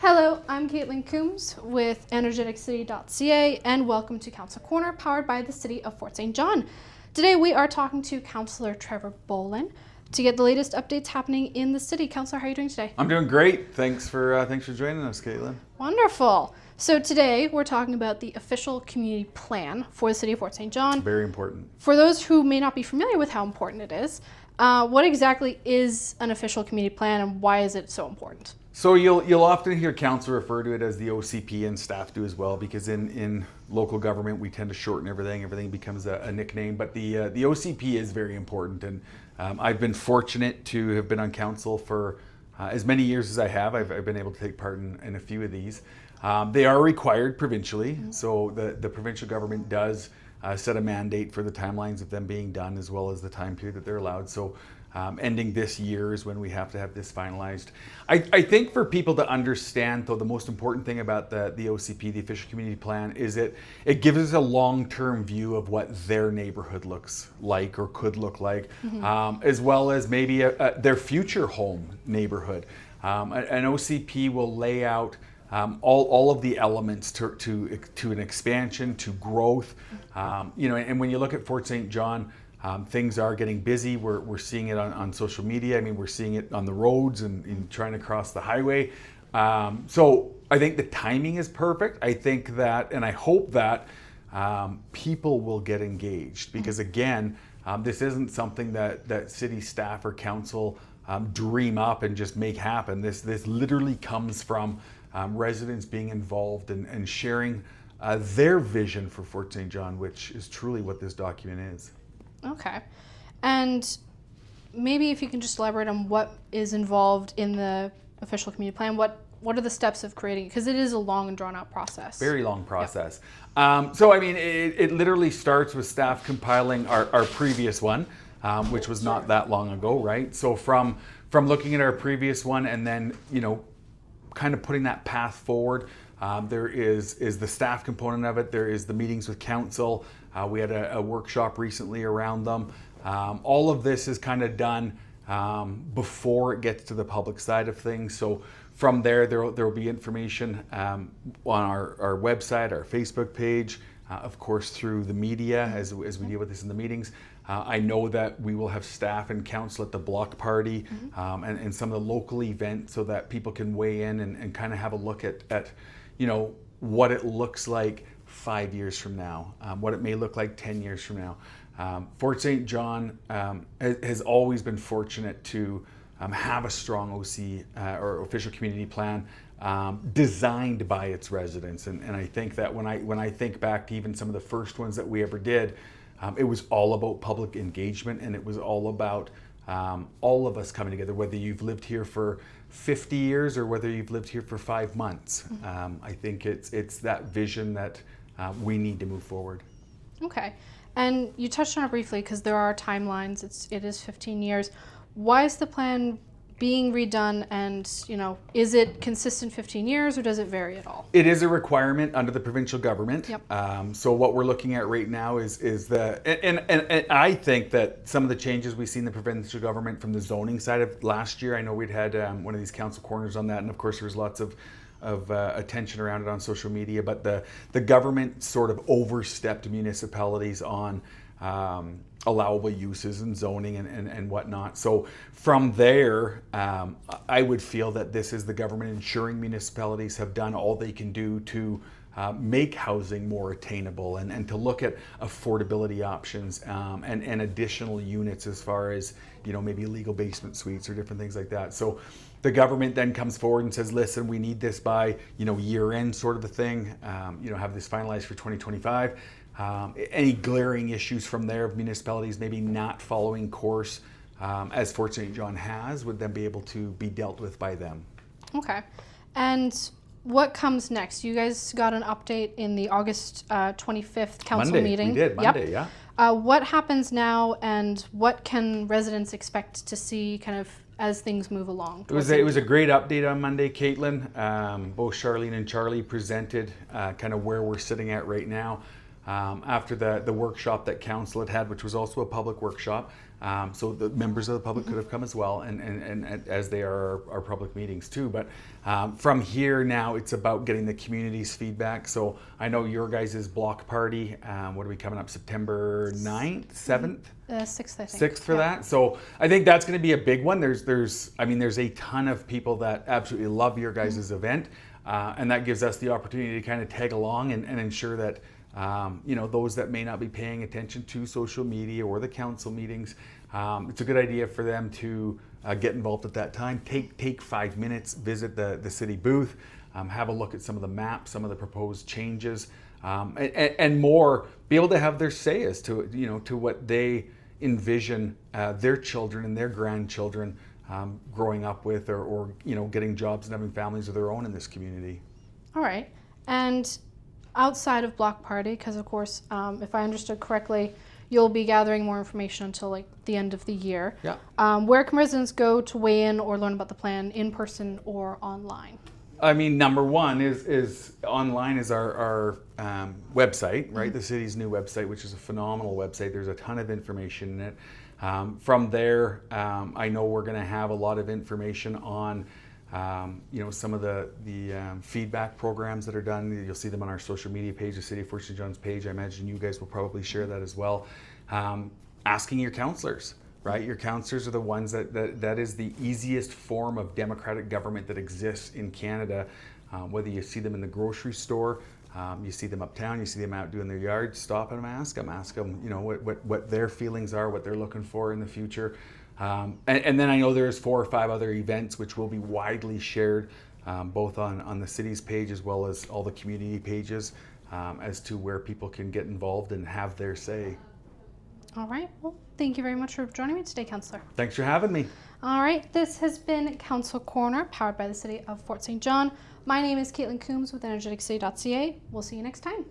Hello, I'm Caitlin Coombs with Energeticcity.ca and welcome to Council Corner, powered by the City of Fort St. John. Today we are talking to Councillor Trevor Bolin to get the latest updates happening in the city. Councillor, how are you doing today? I'm doing great. Thanks for joining us, Caitlin. Wonderful. So today we're talking about the official community plan for the City of Fort St. John. Very important. For those who may not be familiar with how important it is, what exactly is an official community plan and why is it so important? So you'll often hear council refer to it as the OCP, and staff do as well, because in local government we tend to shorten everything. Everything becomes a nickname. But the OCP is very important, and I've been fortunate to have been on council for as many years as I have. I've been able to take part in a few of these. They are required provincially, so the provincial government does set a mandate for the timelines of them being done, as well as the time period that they're allowed. So ending this year is when we have to have this finalized. I think for people to understand, though, the most important thing about the OCP, the official community plan, is it gives us a long-term view of what their neighborhood looks like or could look like, as well as maybe their future home neighborhood. An OCP will lay out all of the elements to an expansion, to growth. And when you look at Fort St. John, things are getting busy. We're seeing it on social media. I mean, we're seeing it on the roads and trying to cross the highway. So I think the timing is perfect. I think that, and I hope that people will get engaged, because again, this isn't something that city staff or council dream up and just make happen. This literally comes from residents being involved and sharing their vision for Fort St. John, which is truly what this document is. Okay. And maybe if you can just elaborate on what is involved in the official community plan, what are the steps of creating it? Because it is a long and drawn out process. Very long process. Yep. So I mean, it literally starts with staff compiling our previous one, which was not that long ago, right? So from looking at our previous one and then, kind of putting that path forward, there is the staff component of it. There is the meetings with council. We had a workshop recently around them. All of this is kind of done before it gets to the public side of things. So from there will be information on our website, our Facebook page, of course through the media as we deal with this in the meetings. I know that we will have staff and council at the block party and some of the local events, so that people can weigh in and kind of have a look at what it looks like 5 years from now, what it may look like 10 years from now. Fort St. John has always been fortunate to have a strong OC or official community plan designed by its residents. And I think that when I think back to even some of the first ones that we ever did, it was all about public engagement, and it was all about all of us coming together, whether you've lived here for 50 years or whether you've lived here for 5 months. I think it's that vision that we need to move forward. Okay. And you touched on it briefly because there are timelines. It is 15 years. Why is the plan being redone, and is it consistent 15 years or does it vary at all? It is a requirement under the provincial government. Yep. So what we're looking at right now is and I think that some of the changes we see in the provincial government from the zoning side of last year, I know we'd had one of these council corners on that, and of course there was lots of attention around it on social media, but the government sort of overstepped municipalities on allowable uses and zoning and whatnot. So from there, I would feel that this is the government ensuring municipalities have done all they can do to make housing more attainable and to look at affordability options and additional units, as far as maybe legal basement suites or different things like that. So the government then comes forward and says, listen, we need this by year end, sort of a thing, have this finalized for 2025. Any glaring issues from there of municipalities maybe not following course as Fort St. John has would then be able to be dealt with by them. Okay. And what comes next? You guys got an update in the August 25th council meeting. We did, Monday, yep. Yeah. What happens now, and what can residents expect to see kind of as things move along? It was a great update on Monday, Caitlin. Both Charlene and Charlie presented kind of where we're sitting at right now. After the workshop that council had, which was also a public workshop, So the members of the public could have come as well, and as they are our public meetings too. But from here now, it's about getting the community's feedback. So I know your guys' block party, what are we coming up, September 9th, 7th? 6th, I think. 6th for that. So I think that's going to be a big one. There's a ton of people that absolutely love your guys' event. And that gives us the opportunity to kind of tag along and ensure that those that may not be paying attention to social media or the council meetings, it's a good idea for them to get involved at that time. Take 5 minutes, visit the city booth, have a look at some of the maps, some of the proposed changes, and more. Be able to have their say as to to what they envision their children and their grandchildren growing up with, or getting jobs and having families of their own in this community. All right. And outside of block party, because of course, if I understood correctly, you'll be gathering more information until like the end of the year. Yeah. Where can residents go to weigh in or learn about the plan, in person or online? I mean, number one is online is our website, right? The city's new website, which is a phenomenal website. There's a ton of information in it. From there, I know we're going to have a lot of information on, some of the feedback programs that are done. You'll see them on our social media page, the City of Fort St. John's page. I imagine you guys will probably share that as well. Asking your councillors, right? Your councillors are the ones that is the easiest form of democratic government that exists in Canada. Whether you see them in the grocery store, you see them uptown, you see them out doing their yards, stop and ask them what their feelings are, what they're looking for in the future. And then I know there's 4 or 5 other events which will be widely shared, both on the city's page as well as all the community pages, as to where people can get involved and have their say. All right. Well, thank you very much for joining me today, Councillor. Thanks for having me. All right. This has been Council Corner, powered by the City of Fort St. John. My name is Caitlin Coombs with Energeticcity.ca. We'll see you next time.